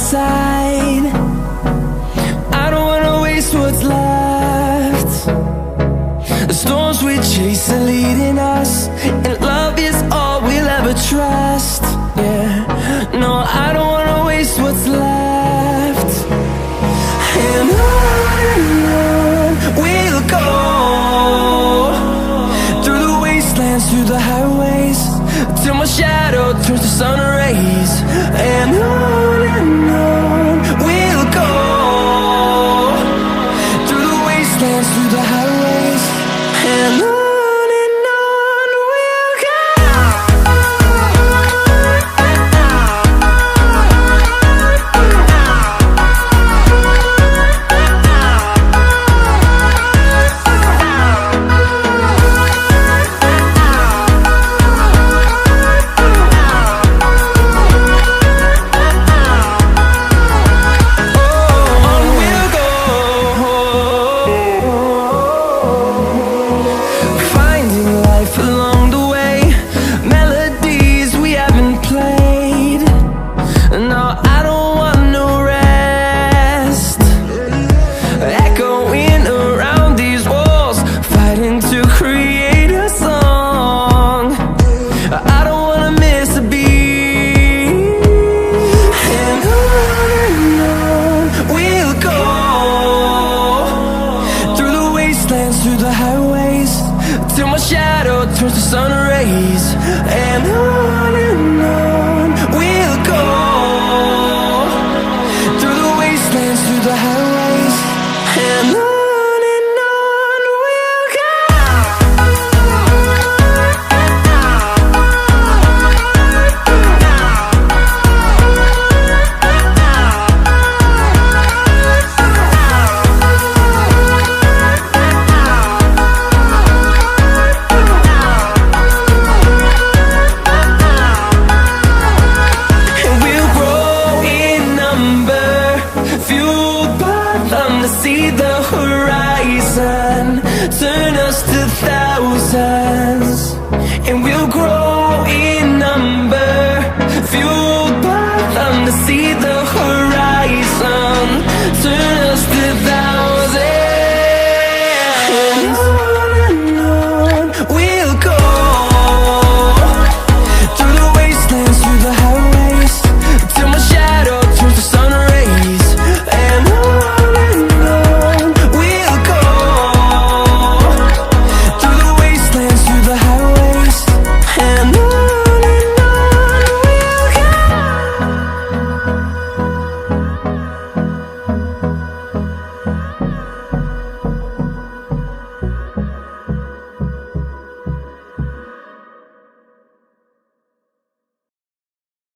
side. I don't wanna waste what's left. The storms we chase are leading us, and love is all we'll ever trust. Yeah, no, I don't wanna waste what's left. And on we'll go, through the wastelands, through the highways, till my shadow turns to sun rays. And on we'll go, through the wastelands, through the highways, and on we'll go. Through the highways, till my shadow turns to sun rays. And on we'll go, through the wastelands, through the highways, and on we'll go. See the horizon, turn us to thousands, and we'll grow in number, fueled by them to see the